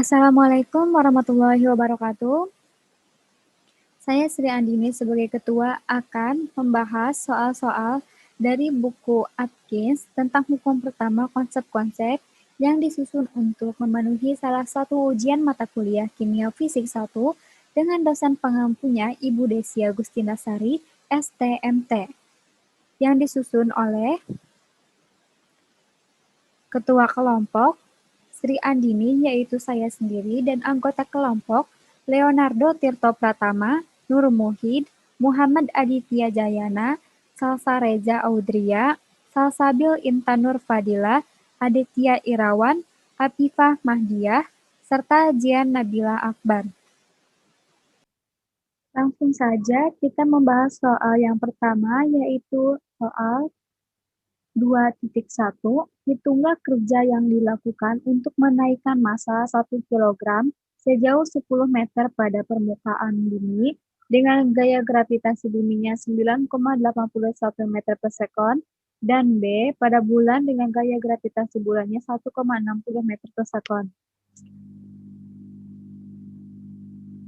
Assalamualaikum warahmatullahi wabarakatuh. Saya Sri Andini sebagai ketua akan membahas soal-soal dari buku Atkins tentang hukum pertama konsep-konsep yang disusun untuk memenuhi salah satu ujian mata kuliah Kimia Fisik 1 dengan dosen pengampunya Ibu Desi Agustinasari, STMT, yang disusun oleh Ketua Kelompok Sri Andini, yaitu saya sendiri, dan anggota kelompok Leonardo Tirto Pratama, Nur Muhid, Muhammad Aditya Jayana, Salsa Reza Audria, Salsabil Intanur Fadila, Aditya Irawan, Afifah Mahdiah, serta Jian Nabila Akbar. Langsung saja kita membahas soal yang pertama, yaitu soal 2.1, hitunglah kerja yang dilakukan untuk menaikkan massa 1 kg sejauh 10 meter pada permukaan bumi dengan gaya gravitasi buminya 9,81 meter per sekon, dan B, pada bulan dengan gaya gravitasi bulannya 1,60 meter per sekon.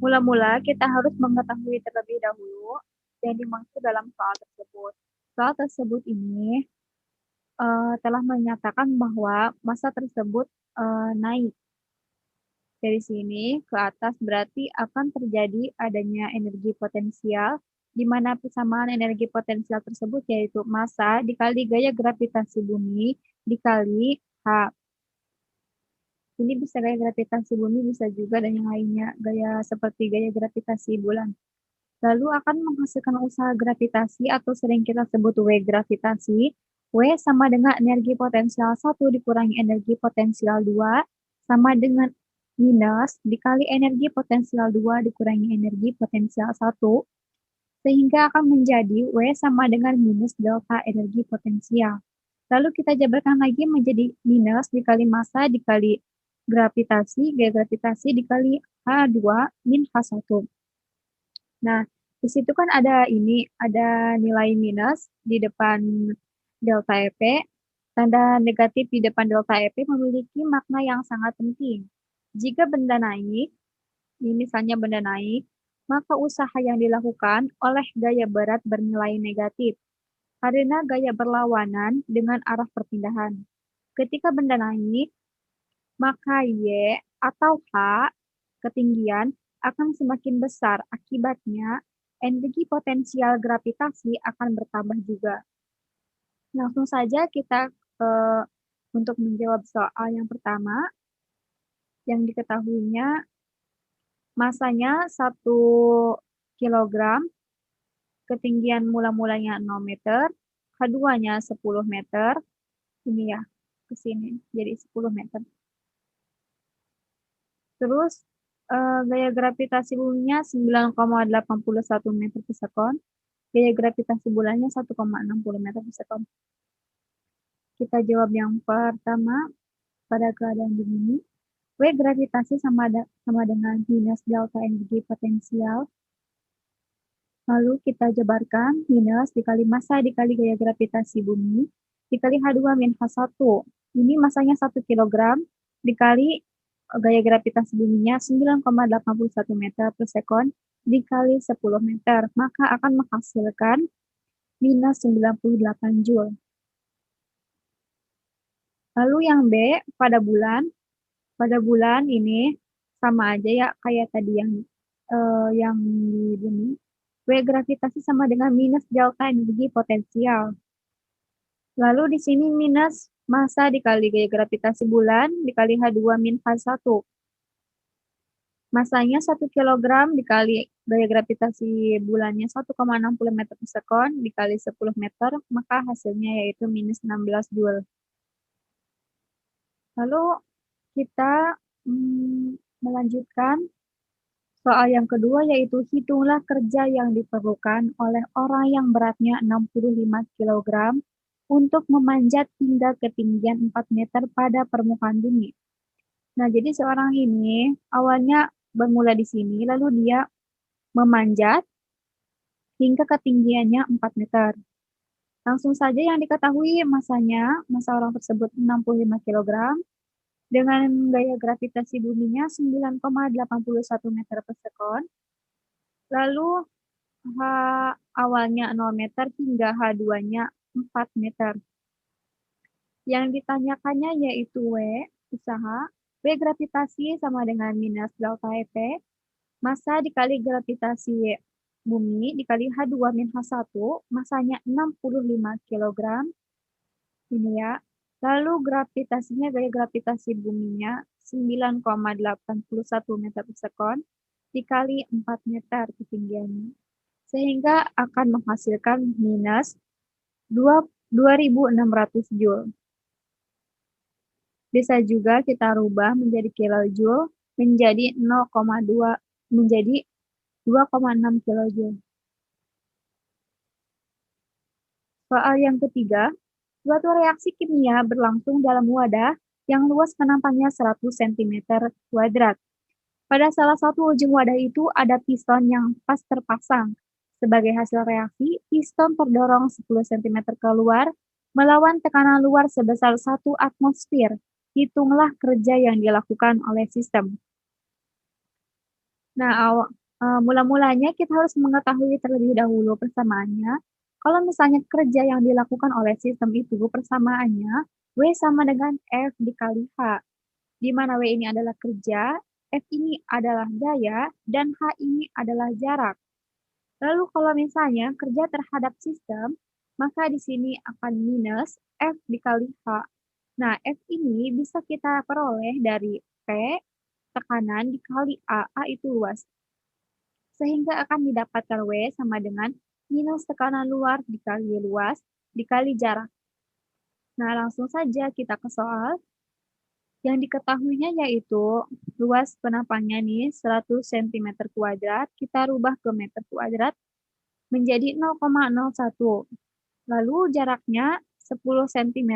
Mula-mula, kita harus mengetahui terlebih dahulu yang dimaksud dalam soal tersebut. Soal tersebut ini telah menyatakan bahwa massa tersebut naik. Dari sini ke atas berarti akan terjadi adanya energi potensial, di mana persamaan energi potensial tersebut yaitu massa dikali gaya gravitasi bumi dikali H. Ini bisa gaya gravitasi bumi, bisa juga dan yang lainnya, seperti gaya gravitasi bulan. Lalu akan menghasilkan usaha gravitasi atau sering kita sebut W gravitasi. W sama dengan energi potensial 1 dikurangi energi potensial 2 sama dengan minus dikali energi potensial 2 dikurangi energi potensial 1, sehingga akan menjadi W sama dengan minus delta energi potensial. Lalu kita jabarkan lagi menjadi minus dikali massa dikali gravitasi, gaya gravitasi dikali H2 min H1. Nah, di situ kan ada nilai minus di depan delta EP. Tanda negatif di depan delta EP memiliki makna yang sangat penting. Jika benda naik, ini misalnya benda naik, maka usaha yang dilakukan oleh gaya berat bernilai negatif, karena gaya berlawanan dengan arah perpindahan. Ketika benda naik, maka Y atau H, ketinggian, akan semakin besar. Akibatnya, energi potensial gravitasi akan bertambah juga. Langsung saja kita untuk menjawab soal yang pertama, yang diketahuinya massanya 1 kg, ketinggian mula-mulanya 0 meter, H2-nya 10 meter, ini ya, ke sini, jadi 10 meter. Terus gaya gravitasi buminya 9,81 meter per sekon, gaya gravitasi bulannya 1,60 meter per sekon. Kita jawab yang pertama pada keadaan begini. W gravitasi sama dengan minus delta energi potensial. Lalu kita jabarkan minus dikali massa dikali gaya gravitasi bumi dikali H2 min H1. Ini massanya 1 kg dikali gaya gravitasi buminya 9,81 meter per sekon dikali 10 meter. Maka akan menghasilkan minus 98 Joule. Lalu yang B, pada bulan ini sama aja ya kayak tadi yang di bumi. W gravitasi sama dengan minus delta energi potensial. Lalu di sini minus massa dikali gaya gravitasi bulan dikali H2 min H1. Massanya 1 kg dikali gaya gravitasi bulannya 1,60 meter per sekon dikali 10 meter, maka hasilnya yaitu minus 16 Joule. Lalu kita melanjutkan soal yang kedua, yaitu hitunglah kerja yang diperlukan oleh orang yang beratnya 65 kg untuk memanjat hingga ketinggian 4 meter pada permukaan bumi. Nah, jadi seorang ini awalnya bermula di sini, lalu dia memanjat hingga ketinggiannya 4 meter. Langsung saja yang diketahui massa orang tersebut 65 kg, dengan gaya gravitasi buminya 9,81 meter per sekon, lalu H awalnya 0 meter hingga H2-nya 4 meter. Yang ditanyakannya yaitu W, usaha, W gravitasi sama dengan minus delta EP, massa dikali gravitasi bumi dikali H2 min H1, massanya 65 kg, ini ya. Lalu gravitasinya, gaya gravitasi buminya 9,81 meter per sekon dikali 4 meter ketinggiannya. Sehingga akan menghasilkan minus 2.600 Joule. Bisa juga kita rubah menjadi kilojoule menjadi 2,6 kilojoule. Soal yang ketiga, suatu reaksi kimia berlangsung dalam wadah yang luas penampangnya 100 cm kuadrat. Pada salah satu ujung wadah itu ada piston yang pas terpasang. Sebagai hasil reaksi, piston terdorong 10 cm keluar melawan tekanan luar sebesar 1 atmosfer. Hitunglah kerja yang dilakukan oleh sistem. Nah, mula-mulanya kita harus mengetahui terlebih dahulu persamaannya. Kalau misalnya kerja yang dilakukan oleh sistem itu persamaannya W sama dengan F dikali H, di mana W ini adalah kerja, F ini adalah gaya, dan H ini adalah jarak. Lalu kalau misalnya kerja terhadap sistem, maka di sini akan minus F dikali H. Nah, F ini bisa kita peroleh dari P, tekanan, dikali A itu luas. Sehingga akan didapatkan W sama dengan minus tekanan luar dikali luas dikali jarak. Nah, langsung saja kita ke soal. Yang diketahuinya yaitu luas penampangnya nih 100 cm kuadrat, kita rubah ke meter kuadrat menjadi 0,01. Lalu jaraknya 10 cm,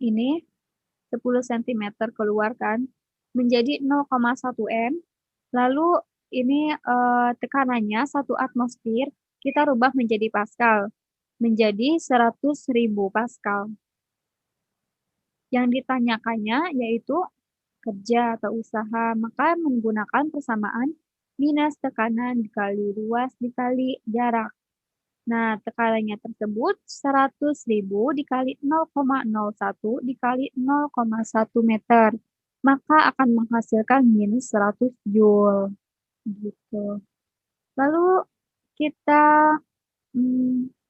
ini 10 cm keluar kan, menjadi 0,1 M. Lalu ini tekanannya 1 atmosfer, kita rubah menjadi Pascal, menjadi 100.000 Pascal. Yang ditanyakannya yaitu kerja atau usaha, maka menggunakan persamaan minus tekanan dikali luas dikali jarak. Nah, tekanannya tersebut 100.000 dikali 0,01 dikali 0,1 meter. Maka akan menghasilkan minus 100 Joule. Gitu. Lalu kita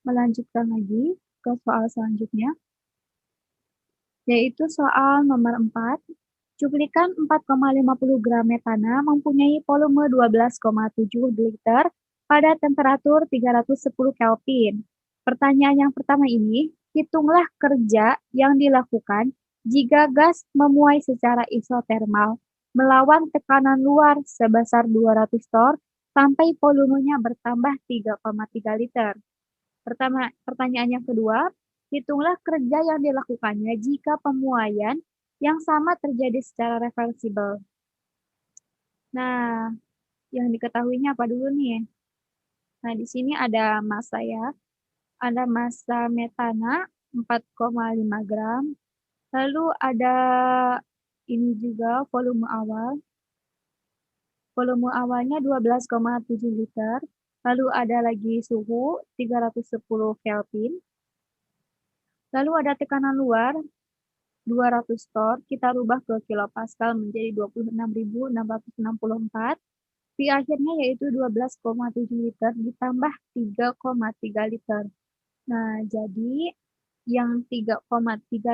melanjutkan lagi ke soal selanjutnya, yaitu soal nomor 4. Cuplikan 4,50 gram metana mempunyai volume 12,7 liter pada temperatur 310 Kelvin. Pertanyaan yang pertama ini, hitunglah kerja yang dilakukan jika gas memuai secara isotermal melawan tekanan luar sebesar 200 torr sampai volumenya bertambah 3,3 liter. Pertanyaan yang kedua, hitunglah kerja yang dilakukannya jika pemuaian yang sama terjadi secara reversibel. Nah, yang diketahuinya apa dulu nih? Nah, di sini ada massa ya. Ada massa metana 4,5 gram. Lalu ada ini juga volume awal. Volume awalnya 12,7 liter. Lalu ada lagi suhu 310 Kelvin. Lalu ada tekanan luar 200 torr, kita rubah ke kilopascal menjadi 26.664. Pi akhirnya yaitu 12,7 liter ditambah 3,3 liter. Nah, jadi yang 3,3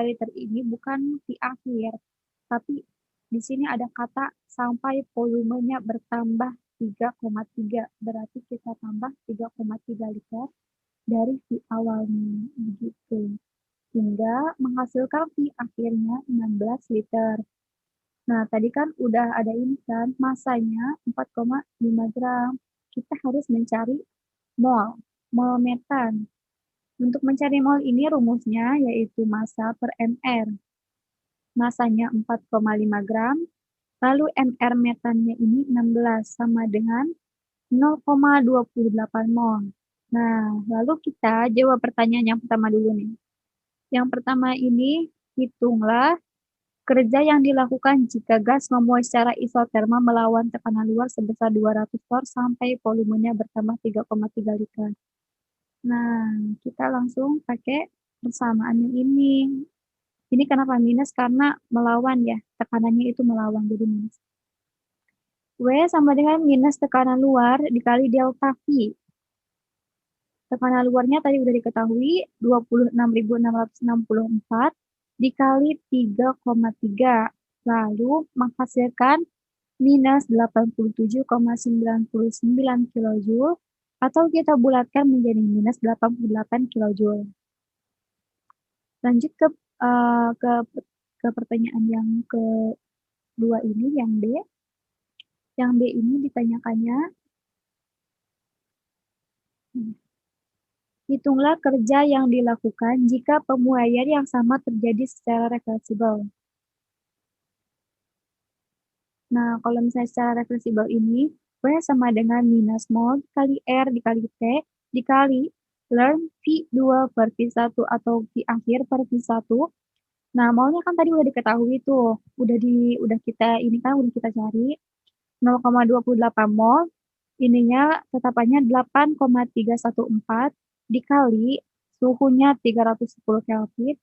liter ini bukan pi akhir, tapi di sini ada kata sampai volumenya bertambah 3,3. Berarti kita tambah 3,3 liter dari pi awalnya, begitu. Hingga menghasilkan pi akhirnya 16 liter. Nah, tadi kan udah ada ini kan, massanya 4,5 gram. Kita harus mencari mol metan. Untuk mencari mol ini rumusnya yaitu massa per mr. Massanya 4,5 gram, lalu mr metannya ini 16 sama dengan 0,28 mol. Nah, lalu kita jawab pertanyaan yang pertama dulu nih. Yang pertama ini, hitunglah Kerja yang dilakukan jika gas memuai secara isotermal melawan tekanan luar sebesar 200 torr sampai volumenya bertambah 3,3 liter. Nah, kita langsung pakai persamaannya ini. Ini kenapa minus? Karena melawan ya, tekanannya itu melawan, jadi minus. W sama dengan minus tekanan luar dikali delta V. Tekanan luarnya tadi udah diketahui, 26.664 dikali 3,3. Lalu menghasilkan minus 87,99 kJ, atau kita bulatkan menjadi minus 88 kJ. Lanjut ke pertanyaan yang kedua ini, yang B. Yang B ini ditanyakannya, hitunglah kerja yang dilakukan jika pemuaian yang sama terjadi secara reversibel. Nah, kalau misalnya secara reversibel ini, W sama dengan minus mol dikali R dikali T dikali learn V2 per V1 atau V akhir per V1. Nah, molnya kan tadi udah diketahui tuh, udah kita cari 0,28 mol, ininya tetapannya 8,314 dikali suhunya 310 Kelvin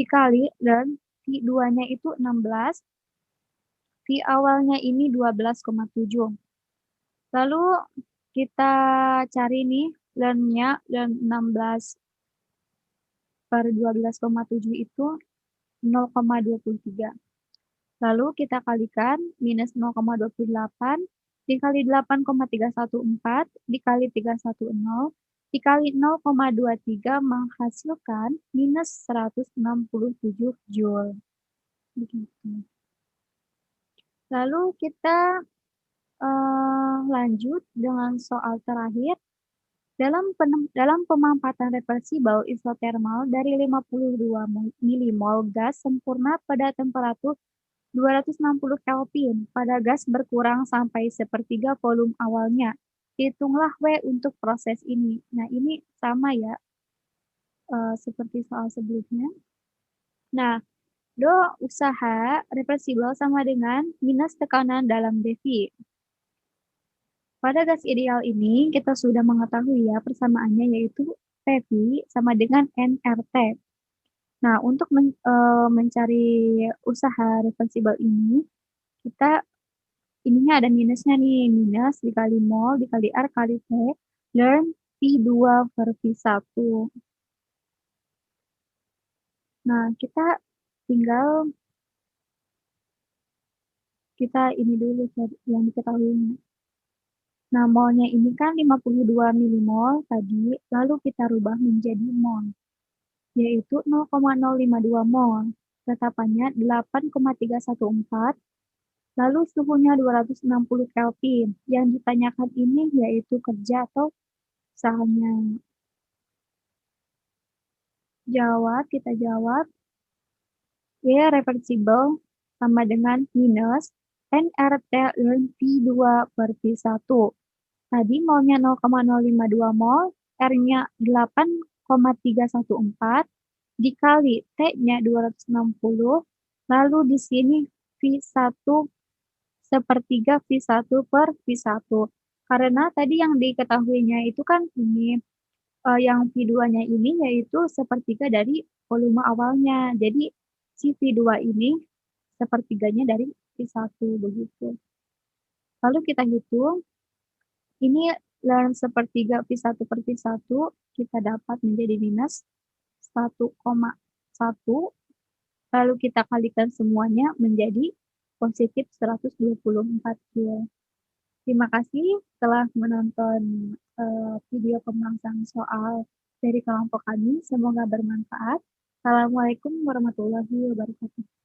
dikali dan V2-nya itu 16, V awalnya ini 12,7. Lalu kita cari nih learn-nya, learn 16 per 12,7 itu 0,23. Lalu kita kalikan minus 0,28 dikali 8,314 dikali 310 dikali 0,23 menghasilkan minus 167 Joule. Begitu. Lalu kita lanjut dengan soal terakhir. Dalam pemampatan reversibel isotermal dari 52 milimol gas sempurna pada temperatur 260 Kelvin pada gas berkurang sampai sepertiga volume awalnya. Hitunglah W untuk proses ini. Nah, ini sama ya, seperti soal sebelumnya. Nah, Do usaha reversibel sama dengan minus tekanan dalam dV. Pada gas ideal ini, kita sudah mengetahui ya persamaannya, yaitu PV sama dengan nRT. Nah, untuk mencari usaha reversibel ini, ininya ada minusnya nih, minus dikali mol dikali R kali T, learn V2 per V1. Nah, kita ini dulu yang diketahui. Nah, molnya ini kan 52 milimol tadi, lalu kita rubah menjadi mol, yaitu 0,052 mol. Tetapannya 8,314, lalu suhunya 260 Kelvin. Yang ditanyakan ini yaitu kerja atau usahanya. Kita jawab, W reversible sama dengan minus nRT learn V2 per V1. Tadi molnya 0,052 mol, R-nya 8,314, dikali T-nya 260, lalu di sini V1 sepertiga V1 per V1. Karena tadi yang diketahuinya itu kan ini, yang V2-nya ini yaitu sepertiga dari volume awalnya. Jadi si V2 ini sepertiganya dari V1 begitu. Lalu kita hitung, ini learn sepertiga V1 per V1 kita dapat menjadi minus 1,1, lalu kita kalikan semuanya menjadi positif 124 Joule. Terima kasih telah menonton video pembahasan soal dari kelompok kami. Semoga bermanfaat. Assalamualaikum warahmatullahi wabarakatuh.